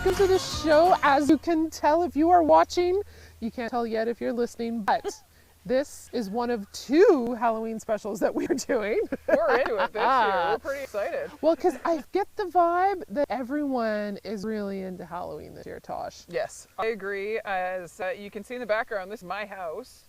welcome to the show. As you can tell if you are watching, you can't tell yet if you're listening, but this is one of 2 Halloween specials that we're doing. We're into it this year. We're pretty excited. Well, because I get the vibe that everyone is really into Halloween this year, Tosh. Yes, I agree. As you can see in the background, this is my house.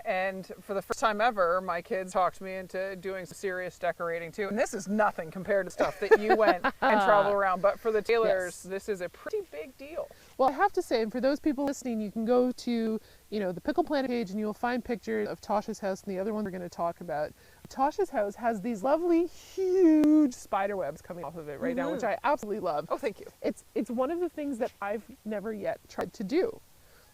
And for the first time ever, my kids talked me into doing some serious decorating too. And this is nothing compared to stuff that you went and travel around. But for the Taylors, This is a pretty big deal. Well, I have to say, and for those people listening, you can go to, the Pickle Planet page and you'll find pictures of Tosh's house and the other one we're going to talk about. Tosh's house has these lovely, huge spider webs coming off of it right now, which I absolutely love. Oh, thank you. It's one of the things that I've never yet tried to do.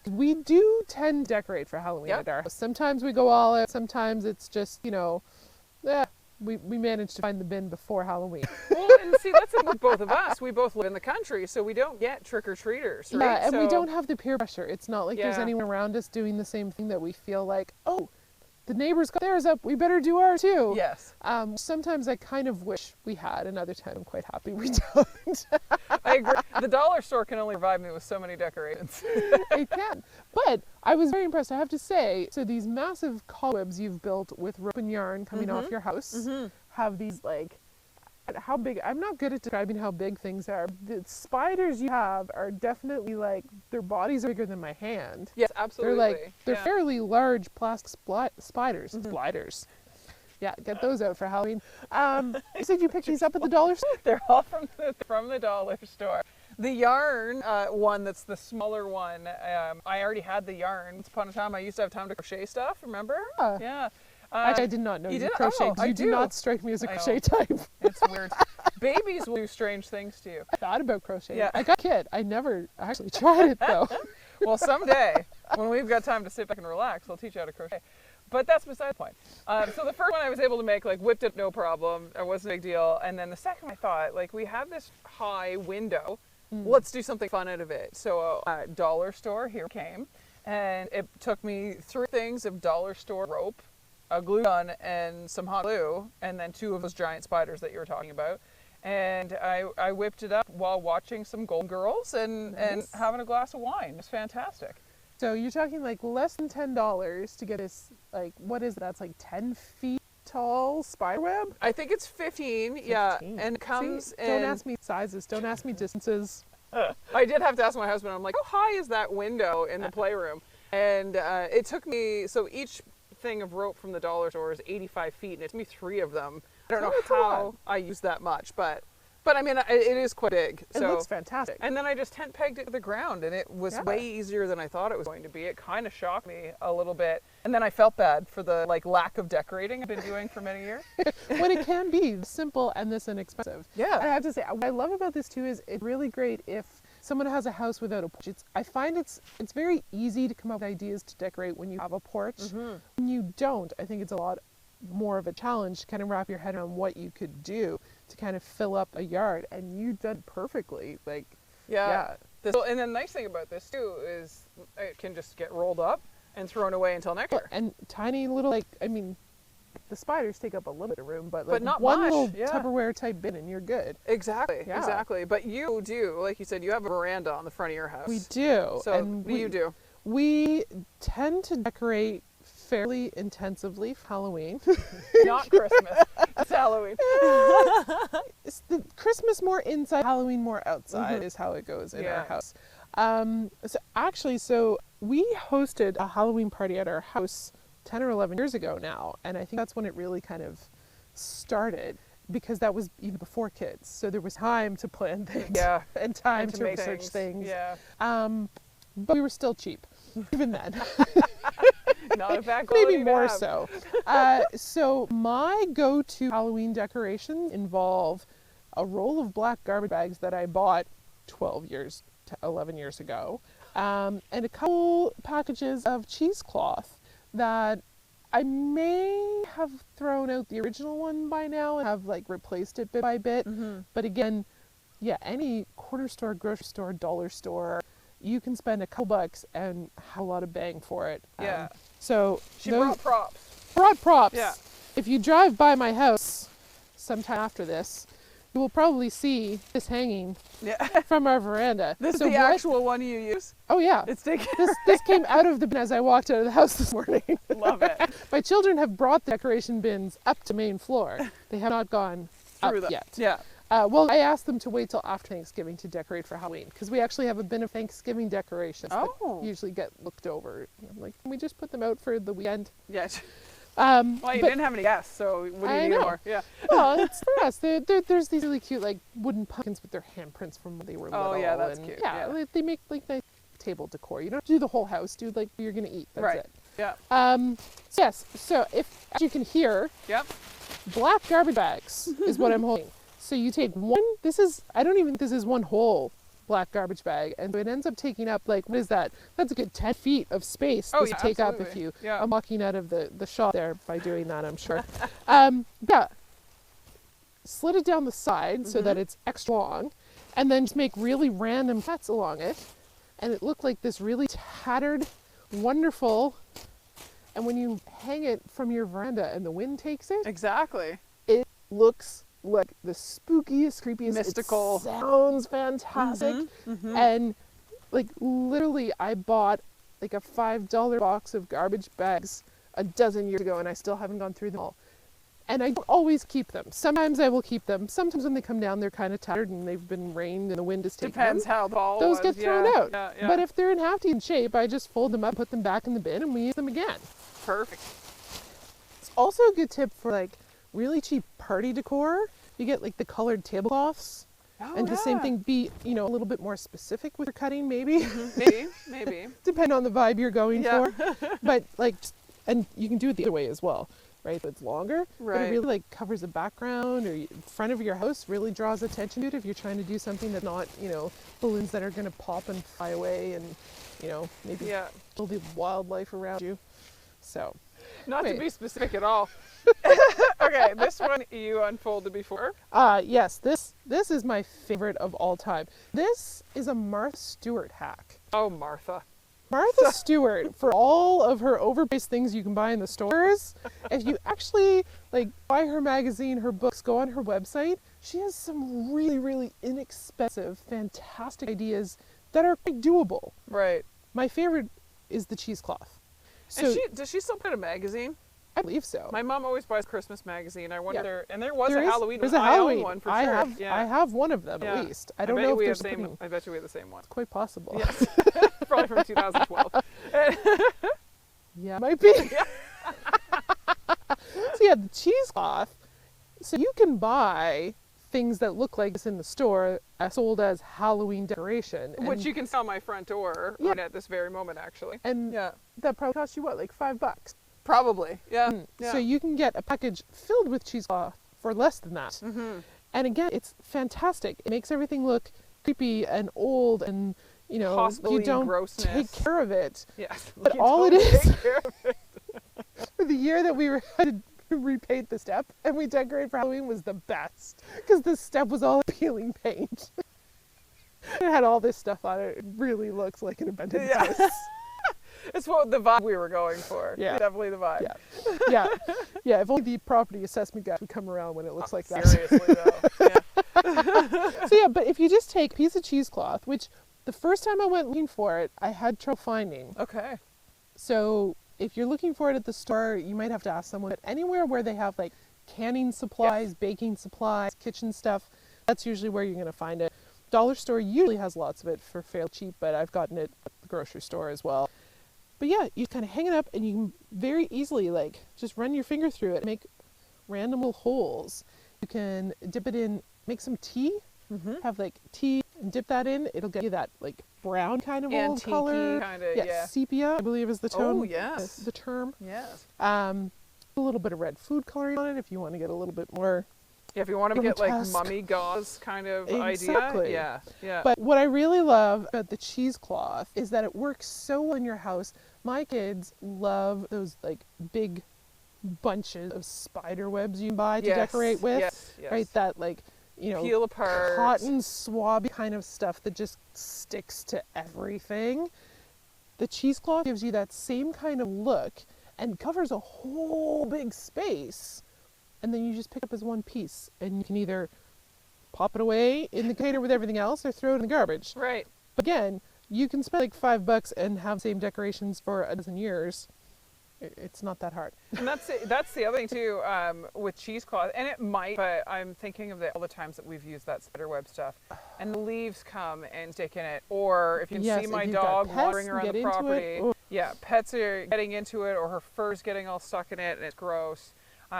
We do tend to decorate for Halloween at our house. Sometimes we go all out. Sometimes it's just, we manage to find the bin before Halloween. Well, and see, that's it with both of us. We both live in the country, so we don't get trick-or-treaters, right? Yeah, and we don't have the peer pressure. It's not like there's anyone around us doing the same thing that we feel like, oh, the neighbors got theirs up, we better do ours too. Yes. Sometimes I kind of wish we had, and other times I'm quite happy we don't. I agree. The dollar store can only provide me with so many decorations. It can. But I was very impressed, I have to say. So these massive cobwebs you've built with rope and yarn coming off your house have these how big, I'm not good at describing how big things are. The spiders you have are definitely their bodies are bigger than my hand. Yes, absolutely. They're fairly large plastic spiders. Spiders. Yeah, get those out for Halloween. You said you picked these up at the dollar store? They're all from the dollar store. The yarn one, that's the smaller one, I already had the yarn. Once upon a time, I used to have time to crochet stuff, remember? Yeah. Actually, I did not know you crocheted. You do not strike me as a crochet type. It's weird. Babies will do strange things to you. I thought about crocheting. Yeah. I got a kid. I never actually tried it, though. Well, someday, when we've got time to sit back and relax, I'll teach you how to crochet. But that's beside the point. So the first one I was able to make, whipped it, no problem. It wasn't a big deal. And then the second I thought, we have this high window. Let's do something fun out of it. So a dollar store here came. And it took me 3 things of dollar store rope, a glue gun, and some hot glue, and then 2 of those giant spiders that you were talking about. And I whipped it up while watching some Golden Girls and having a glass of wine. It's fantastic. So you're talking less than $10 to get this, what is that? That's 10 feet tall spider web? I think it's 15, yeah. And it comes in... Don't ask me sizes. Don't ask me distances. I did have to ask my husband. I'm like, how high is that window in the playroom? And it took me... So each thing of rope from the dollar store is 85 feet, and it took me 3 of them. I don't know how I used that much, but I mean, it is quite big. So. It looks fantastic. And then I just tent pegged it to the ground, and it was way easier than I thought it was going to be. It kind of shocked me a little bit. And then I felt bad for the lack of decorating I've been doing for many years. When it can be simple and this inexpensive. Yeah. I have to say, what I love about this too is it's really great if someone has a house without a porch. I find it's very easy to come up with ideas to decorate when you have a porch. When you don't, I think it's a lot more of a challenge to kind of wrap your head around what you could do to kind of fill up a yard, and you did perfectly. And the nice thing about this too is it can just get rolled up and thrown away until next year. And tiny little, the spiders take up a little bit of room, but not one much. little Tupperware type bin and you're good. Exactly, exactly. But you do, like you said, you have a veranda on the front of your house. We do. So what do you do? We tend to decorate fairly intensively for Halloween. Not Christmas. It's Halloween. It's the Christmas more inside, Halloween more outside is how it goes in our house. So we hosted a Halloween party at our house 10 or 11 years ago now, and I think that's when it really kind of started, because that was even before kids, so there was time to plan things and time to research things. But we were still cheap even then. Not a bad quality. Maybe more so. So my go-to Halloween decorations involve a roll of black garbage bags that I bought 11 years ago, and a couple packages of cheesecloth that I may have thrown out the original one by now and have replaced it bit by bit. But again, any corner store, grocery store, dollar store, you can spend a couple bucks and have a lot of bang for it. So she brought props. Brought props. Yeah. If you drive by my house sometime after this, you will probably see this hanging Yeah. from our veranda. This So is the what- actual one you use. Oh yeah. It's taken. This came out of the bin as I walked out of the house this morning. Love it. My children have brought the decoration bins up to main floor. They have not gone Through up them. yet. Yeah. Well, I asked them to wait till after Thanksgiving to decorate for Halloween because we actually have a bin of Thanksgiving decorations Oh. that usually get looked over. I'm like, can we just put them out for the weekend? Yeah. Well, Well, you didn't have any guests, so what do I you need know. more? Yeah. Well, it's for us. There's these really cute like wooden pumpkins with their handprints from when they were little. Oh, yeah, that's and cute. Yeah, Yeah. they make like nice table decor. You don't have to do the whole house. Do like you're gonna eat. That's Right. it. Yeah. So yes. So if as you can hear, Yep. black garbage bags is what I'm holding. So you take one. I don't even think this is one whole black garbage bag, and so it ends up taking up like what is that? That's a good 10 feet of space Oh, to yeah, take up if absolutely. you. Yeah. I'm walking out of the shop there by doing that. I'm sure. Yeah. Slit it down the side so that it's extra long, and then just make really random cuts along it, and it looked like this really tattered, wonderful. And when you hang it from your veranda and the wind takes it, Exactly. it looks like the spookiest, creepiest, Mystical. It sounds fantastic. And like literally I bought like a $5 box of garbage bags a dozen years ago and I still haven't gone through them all. And I don't always keep them. Sometimes I will keep them. Sometimes when they come down they're kind of tattered and they've been rained and the wind has taken Depends them. how the ball Those was. get thrown out. Yeah, yeah. But if they're in half decent shape, I just fold them up, put them back in the bin, and we use them again. Perfect. It's also a good tip for like really cheap party decor. You get like the colored tablecloths. Oh, And the same yeah. thing, be, a little bit more specific with your cutting, maybe, Maybe. depending on the vibe you're going Yeah. for. But like, and you can do it the other way as well, right? So it's longer, but Right. it really like covers the background or front of your house, really draws attention to it if you're trying to do something that's not, balloons that are going to pop and fly away and, maybe Yeah. kill the wildlife around you. So, Not to Wait. be specific at all. Okay, this one you unfolded before. yes, this is my favorite of all time. This is a Martha Stewart hack. Oh, Martha. Martha Stewart, for all of her overpriced things you can buy in the stores, if you actually like buy her magazine, her books, go on her website, she has some really, really inexpensive, fantastic ideas that are quite doable. Right. My favorite is the cheesecloth. So And does she still put a magazine? I believe so. My mom always buys Christmas magazine. I wonder, and there was There a is- Halloween there's one. a I Halloween own one for I sure. have Yeah. I have one of them Yeah. at least. I don't bet know if we there's have putting- I bet you we have the same one. quite possible. Yes. Probably from 2012. Yeah, might be. So yeah, the cheesecloth. So you can buy things that look like this in the store, sold as Halloween decoration, and, Which you can sell on my front door Yeah. right at this very moment, actually. and Yeah. that probably costs you what, like $5? Probably. Yeah. Yeah. So you can get a package filled with cheesecloth for less than that. Mm-hmm. And again, it's fantastic. It makes everything look creepy and old, and you Hospital-y don't grossness. take care of it. Yes. But You all it don't is- take care of it. For the year that we had to repaint the step and we decorated for Halloween was the best because the step was all peeling paint. It had all this stuff on it. It really looks like an abandoned Yeah. house. It's what the vibe we were going for. Yeah. Definitely the vibe. Yeah. Yeah. If only the property assessment guy would come around when it looks like that. Seriously, though. Yeah. So yeah, but if you just take a piece of cheesecloth, which the first time I went looking for it, I had trouble finding. Okay. So if you're looking for it at the store, you might have to ask someone. But anywhere where they have like canning supplies, baking supplies, kitchen stuff, that's usually where you're going to find it. Dollar store usually has lots of it for fairly cheap, but I've gotten it at the grocery store as well. But yeah, you kind of hang it up and you can very easily like just run your finger through it and make random little holes. You can dip it in, make some tea, have like tea and dip that in. It'll get you that like brown kind of old Antique-y color. kinda, yeah, yeah. sepia, I believe is the tone. Oh, yes. The term. Yes. A little bit of red food coloring on it if you want to get a little bit more. Yeah, if you want to get like grotesque. mummy gauze kind of Exactly. idea. Yeah. Yeah. But what I really love about the cheesecloth is that it works so well in your house. My kids love those like big bunches of spider webs you can buy to Yes, decorate with. yes, yes. Right, that like, Peel apart. cotton swabby kind of stuff that just sticks to everything. The cheesecloth gives you that same kind of look and covers a whole big space. And then you just pick up as one piece and you can either pop it away in the container with everything else or throw it in the garbage. Right. But again, you can spend like $5 and have the same decorations for a dozen years. It's not that hard. And that's the other thing too, with cheesecloth, and it might, but I'm thinking of all the times that we've used that spiderweb stuff, and the leaves come and stick in it, or if you can see my dog wandering around the property, pets are getting into it, or her fur's getting all stuck in it, and it's gross.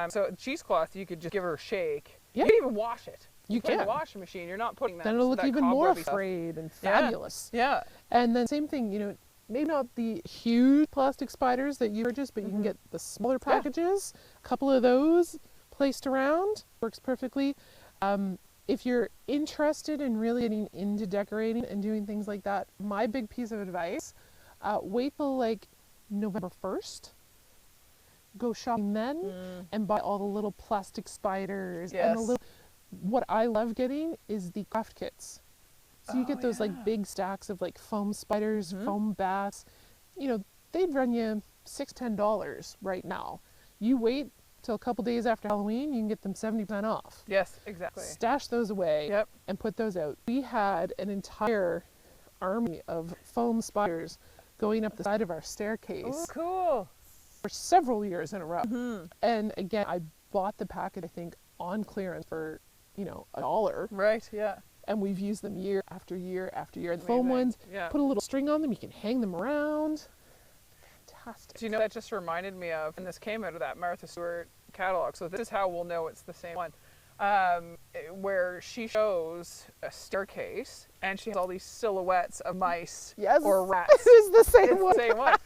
So cheesecloth, you could just give her a shake. You can even wash it. You can. In the washing machine. You're not putting that. Then it'll look even more stuff. frayed and fabulous. Yeah. And then same thing, you know, maybe not the huge plastic spiders that you purchase, but you can get the smaller packages. A couple of those placed around works perfectly. If you're interested in really getting into decorating and doing things like that, my big piece of advice, wait till like November 1st. Go shopping then and buy all the little plastic spiders and the little. What I love getting is the craft kits. So you get those like big stacks of like foam spiders, foam bats. You know, they'd run you $6-10 right now. You wait till a couple days after Halloween, you can get them 70% off. Yes, exactly. Stash those away and put those out. We had an entire army of foam spiders going up the side of our staircase. Oh, cool. For several years in a row. And again, I bought the packet, I think, on clearance for, you know, $1. Right, yeah. And we've used them year after year after year. The foam ones, put a little string on them, you can hang them around. Fantastic. Do you know, that just reminded me of, and this came out of that Martha Stewart catalog, so this is how we'll know it's the same one, where she shows a staircase, and she has all these silhouettes of mice or rats. It is the same one. The same one.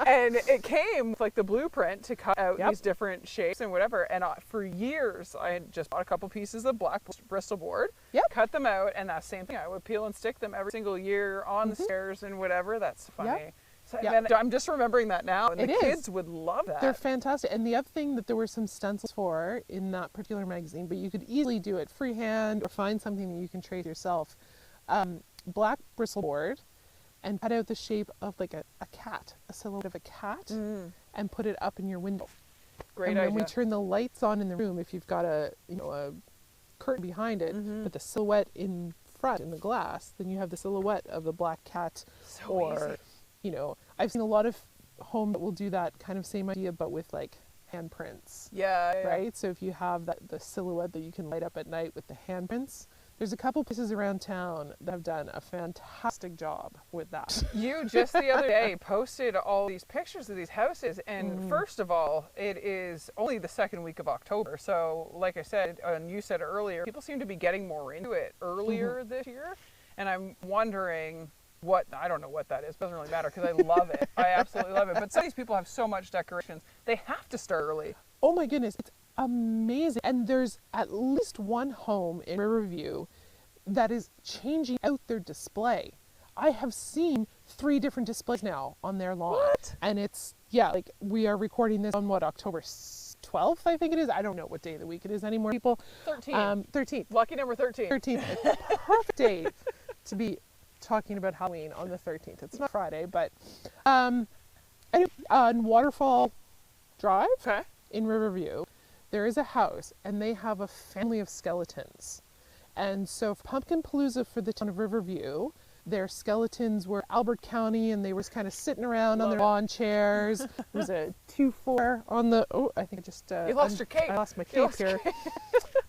And it came with like the blueprint to cut out these different shapes and whatever. And for years, I had just bought a couple pieces of black Bristol board, cut them out, and that same thing. I would peel and stick them every single year on the stairs and whatever. That's funny. So, and I'm just remembering that now, and the kids would love that. They're fantastic. And the other thing that there were some stencils for in that particular magazine, but you could easily do it freehand or find something that you can trace yourself. Black bristle board, and cut out the shape of like a cat, a silhouette of a cat, and put it up in your window. Great idea. And when idea. we turn the lights on in the room, if you've got a curtain behind it, but the silhouette in front in the glass, then you have the silhouette of the black cat. So easy. You know, I've seen a lot of homes that will do that kind of same idea, but with like handprints. Yeah. Right? So if you have the silhouette that you can light up at night with the handprints, there's a couple places around town that have done a fantastic job with that. You just the other day posted all these pictures of these houses, and first of all, it is only the second week of October. So like I said, and you said earlier, people seem to be getting more into it earlier this year. And I'm wondering I don't know what that is. It doesn't really matter because I love it. I absolutely love it. But some of these people have so much decorations. They have to start early. Oh my goodness. It's amazing. And there's at least one home in Riverview that is changing out their display. I have seen 3 different displays now on their lawn. What? And it's, like we are recording this on October 12th, I think it is. I don't know what day of the week it is anymore, people. 13th. 13th. Lucky number 13. 13th. It's a perfect day to be talking about Halloween on the 13th. It's not Friday, but on Waterfall Drive in Riverview, there is a house, and they have a family of skeletons. And so for Pumpkin Palooza for the town of Riverview, their skeletons were Albert County, and they were kind of sitting around on their lawn chairs. There was a 2-4 on the, I think I just... you lost your cape. I lost my cape here.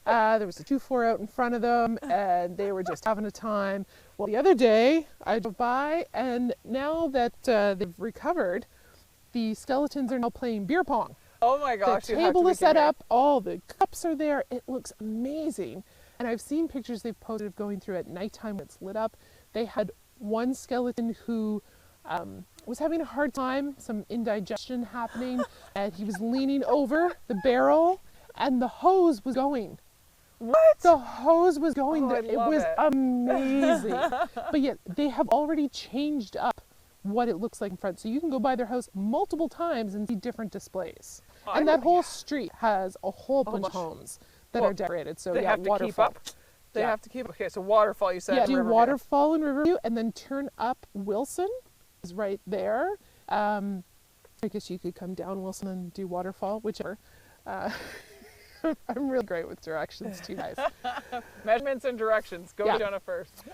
There was a 2-4 out in front of them, and they were just having a time. Well, the other day, I drove by, and now that they've recovered, the skeletons are now playing beer pong. Oh my gosh. The table is set up, all the cups are there. It looks amazing. And I've seen pictures they've posted of going through at nighttime when it's lit up. They had one skeleton who was having a hard time, some indigestion happening, and he was leaning over the barrel, and the hose was going. What? The hose was going. Oh, it was amazing. But yet they have already changed up what it looks like in front. So you can go by their house multiple times and see different displays. And that whole street has a whole bunch of homes that are decorated. So they have to keep up. They have to keep up. Okay, so Waterfall, you said. Yeah, do Waterfall in Riverview, and then turn up Wilson is right there. I guess you could come down Wilson and do Waterfall, whichever. I'm really great with directions too, guys. Measurements and directions. Go to Jenna first.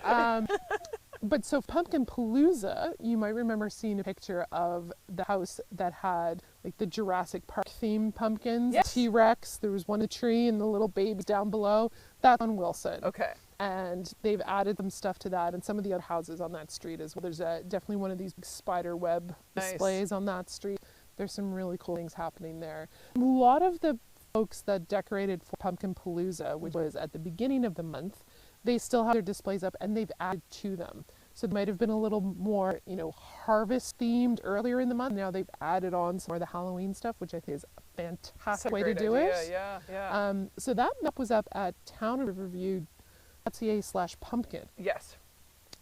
But so Pumpkin Palooza, you might remember seeing a picture of the house that had like the Jurassic Park themed pumpkins, Yes. T-Rex, there was one in a tree and the little babies down below. That's on Wilson. Okay. And they've added some stuff to that and some of the other houses on that street as well. There's definitely one of these big spider web displays on that street. There's some really cool things happening there. A lot of the folks that decorated for Pumpkin Palooza, which was at the beginning of the month, they still have their displays up and they've added to them. So it might have been a little more, harvest themed earlier in the month. Now they've added on some more of the Halloween stuff, which I think is a fantastic way to do it. Yeah. So that map was up at townofriverview.ca/pumpkin. Yes.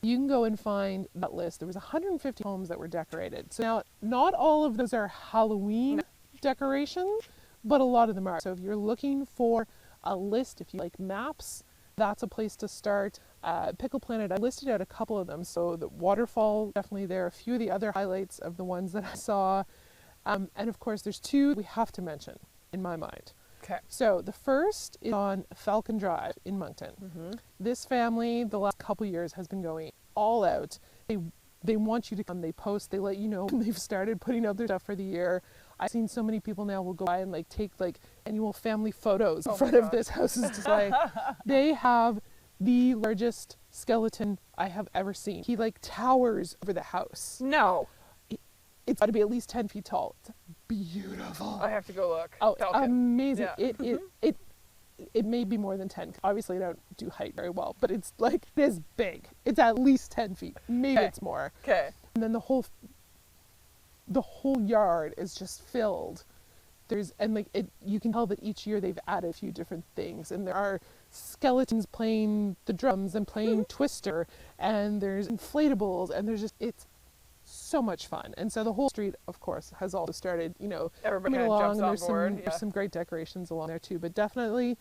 You can go and find that list. There was 150 homes that were decorated. So now, not all of those are Halloween decorations, but a lot of them are. So if you're looking for a list, if you like maps, that's a place to start. Pickle Planet, I listed out a couple of them. So the waterfall, definitely there. A few of the other highlights of the ones that I saw. And of course, there's two we have to mention in my mind. Okay. So the first is on Falcon Drive in Moncton. Mm-hmm. This family, the last couple years, has been going all out. They want you to come. They post. They let you know when they've started putting out their stuff for the year. I've seen so many people now will go by and take annual family photos in front of this house's display. They have the largest skeleton I have ever seen. He towers over the house. No. It's got to be at least 10 feet tall. It's beautiful. I have to go look. Oh, Falcon. amazing. Yeah. It may be more than 10. Obviously, I don't do height very well, but it's it is big. It's at least 10 feet. Maybe it's more. Okay. And then the whole yard is just filled. You can tell that each year they've added a few different things, and there are skeletons playing the drums and playing Twister, and there's inflatables, and it's so much fun. And so the whole street, of course, has also started, Everybody coming kind of along, jumps and on board. there's some great decorations along there too. But definitely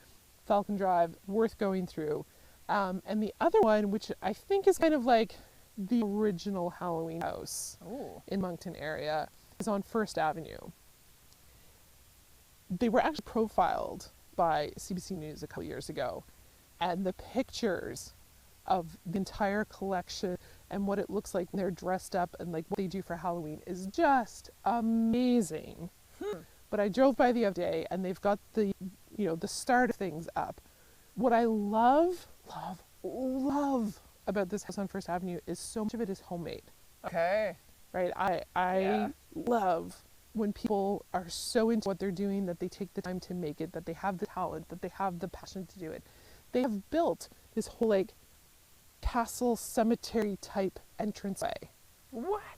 Falcon Drive, worth going through. And the other one, which I think is kind of like the original Halloween house in Moncton area, is on First Avenue. They were actually profiled by CBC News a couple years ago, and the pictures of the entire collection and what it looks like when they're dressed up and what they do for Halloween is just amazing. But I drove by the other day and they've got the start of things up. What I love about this house on First Avenue is so much of it is homemade. Okay. Right? I love when people are so into what they're doing that they take the time to make it, that they have the talent, that they have the passion to do it. They have built this whole castle cemetery type entranceway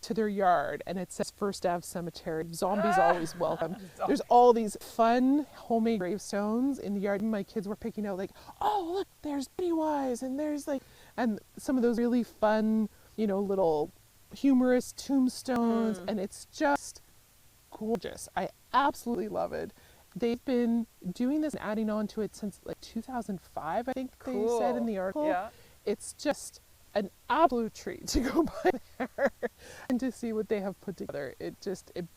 to their yard, and it says First Ave Cemetery, zombies always welcome. There's all these fun homemade gravestones in the yard. My kids were picking out oh look, there's Pennywise, and there's and some of those really fun little humorous tombstones, and it's just gorgeous. I absolutely love it. They've been doing this and adding on to it since 2005, I think they said in the article. Yeah. It's just an absolute treat to go by there and to see what they have put together. It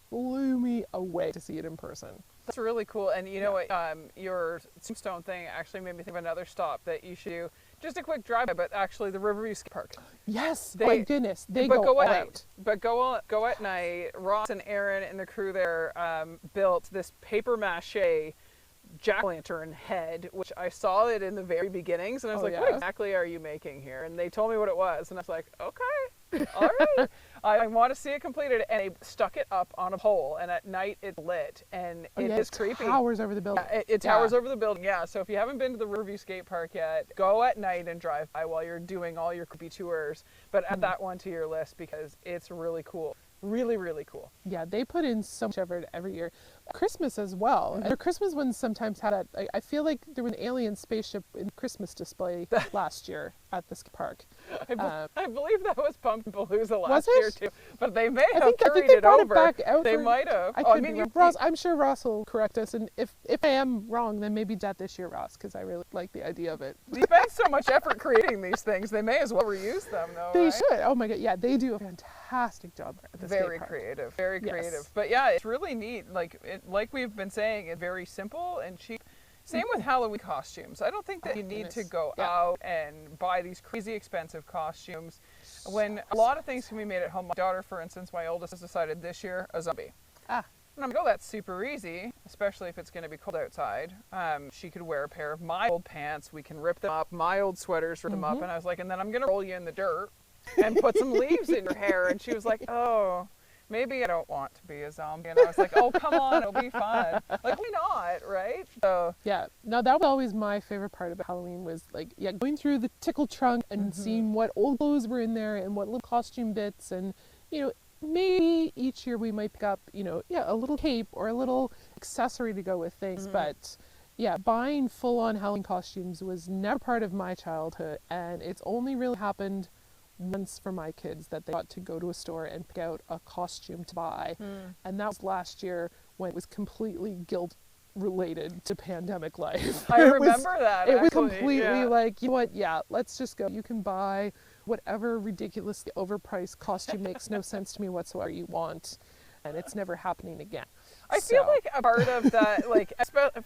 blew me away to see it in person. That's really cool. And you know what, your tombstone thing actually made me think of another stop that you should do. Just a quick drive-by, but actually the Riverview Skate Park. Yes, my goodness, they go all out. But go at night. Ross and Aaron and the crew there built this paper mache jack-o'-lantern head, which I saw it in the very beginnings, and I was what exactly are you making here? And they told me what it was, and I was like, okay, all right. I want to see it completed, and they stuck it up on a pole, and at night it's lit, and it is creepy. It towers over the building. Yeah, it towers over the building, so if you haven't been to the Riverview Skate Park yet, go at night and drive by while you're doing all your creepy tours, but add that one to your list because it's really cool. Really, really cool. Yeah, they put in so much effort every year. Christmas as well. And their Christmas ones sometimes had that. I feel like there was an alien spaceship in Christmas display last year at the skate park. I believe that was Pumpkin Palooza last year too, but they may have carried they it brought over. It back out they might have. Ross, I'm sure Ross will correct us, and if I am wrong, then maybe that this year, Ross, because I really like the idea of it. They spend so much effort creating these things, they may as well reuse them, though. They should. Oh my God, yeah, they do a fantastic job at the skate park. Very creative. But yeah, it's really neat. Like we've been saying, it's very simple and cheap. Same with Halloween costumes. I don't think that you need to go out and buy these crazy expensive costumes when a lot of things can be made at home. My daughter, for instance, my oldest, has decided this year a zombie. And I'm like, oh, that's super easy, especially if it's going to be cold outside. She could wear a pair of my old pants. We can rip them up, my old sweaters, rip them up. And I was like, and then I'm going to roll you in the dirt and put some leaves in your hair. And she was like, oh, maybe I don't want to be a zombie. And I was like, oh, come on, it'll be fun. Like, why not, right? So yeah, no, that was always my favorite part about Halloween was like, going through the tickle trunk and seeing what old clothes were in there and what little costume bits. And, maybe each year we might pick up, a little cape or a little accessory to go with things. But yeah, buying full-on Halloween costumes was never part of my childhood. And it's only really happened once for my kids that they got to go to a store and pick out a costume to buy. And that was last year when it was completely guilt related to pandemic life. I remember that. It was completely like, you know what, let's just go. You can buy whatever ridiculously overpriced costume makes no sense to me whatsoever you want, and it's never happening again. I feel like a part of that, like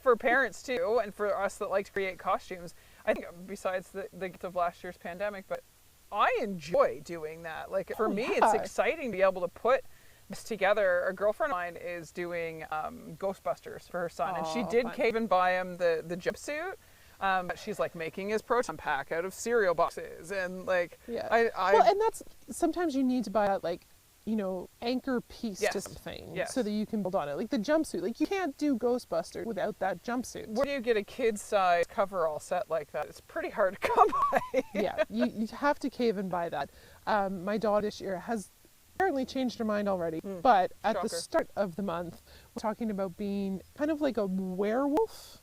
for parents too, and for us that like to create costumes, I think besides the gift of last year's pandemic, but I enjoy doing that. Like for me, it's exciting to be able to put this together. A girlfriend of mine is doing Ghostbusters for her son, and she did cave and buy him the jumpsuit. She's like making his proton pack out of cereal boxes, and like well, and that's sometimes you need to buy that like anchor piece to something so that you can build on it. Like the jumpsuit, like you can't do Ghostbusters without that jumpsuit. Where do you get a kid's size coverall set like that? It's pretty hard to come by. You have to cave and buy that. My daughter this year has apparently changed her mind already, but at the start of the month, we're talking about being kind of like a werewolf.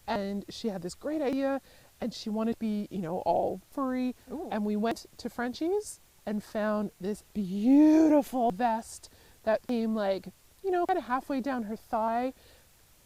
And she had this great idea, and she wanted to be, all furry. Ooh. And we went to Frenchie's and found this beautiful vest that came like, kind of halfway down her thigh,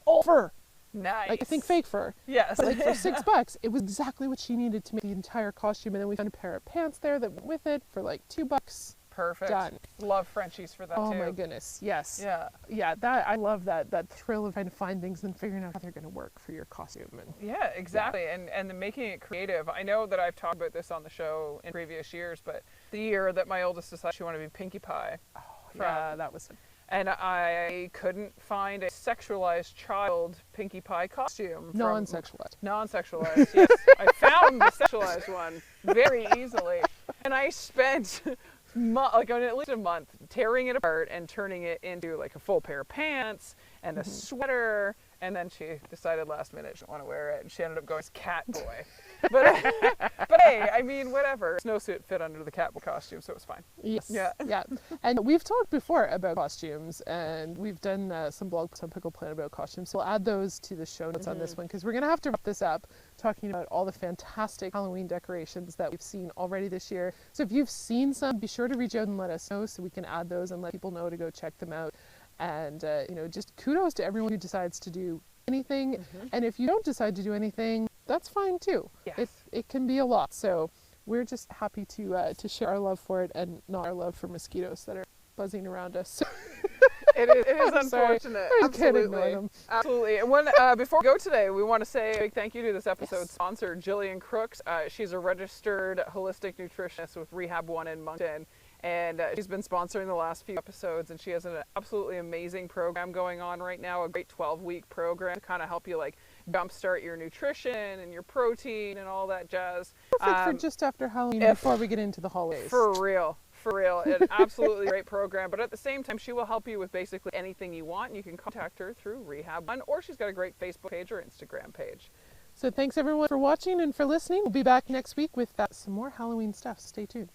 all fur. Nice. Like, I think fake fur. Yes. But like for $6, it was exactly what she needed to make the entire costume. And then we found a pair of pants there that went with it for like $2. Perfect. Done. Love Frenchies for that too. Oh my goodness, yes. Yeah. That I love that thrill of trying to find things and figuring out how they're going to work for your costume. And yeah, exactly. And the making it creative. I know that I've talked about this on the show in previous years, but the year that my oldest decided she wanted to be Pinkie Pie. Oh, yeah, that was. And I couldn't find a sexualized child Pinkie Pie costume. Non-sexualized. Non-sexualized, yes. I found the sexualized one very easily. And I spent at least a month tearing it apart and turning it into like a full pair of pants and a sweater. And then she decided last minute she didn't want to wear it, and she ended up going as Cat Boy. But hey, I mean, whatever. Snowsuit fit under the Cat Boy costume, so it was fine. Yes. Yeah. And we've talked before about costumes, and we've done some blog posts on Pickle Plan about costumes. So we'll add those to the show notes on this one, because we're going to have to wrap this up talking about all the fantastic Halloween decorations that we've seen already this year. So if you've seen some, be sure to reach out and let us know so we can add those and let people know to go check them out. And, just kudos to everyone who decides to do anything. And if you don't decide to do anything, that's fine too. Yes. It can be a lot. So we're just happy to share our love for it and not our love for mosquitoes that are buzzing around us. It is unfortunate. Absolutely. Absolutely. And before we go today, we want to say a big thank you to this episode's sponsor, Jillian Crooks. She's a registered holistic nutritionist with Rehab One in Moncton. And she's been sponsoring the last few episodes, and she has an absolutely amazing program going on right now, a great 12-week program to kind of help you like jumpstart your nutrition and your protein and all that jazz. Perfect for just after Halloween before we get into the holidays. For real. An absolutely great program. But at the same time, she will help you with basically anything you want. And you can contact her through Rehab One, or she's got a great Facebook page or Instagram page. So thanks everyone for watching and for listening. We'll be back next week with some more Halloween stuff. Stay tuned.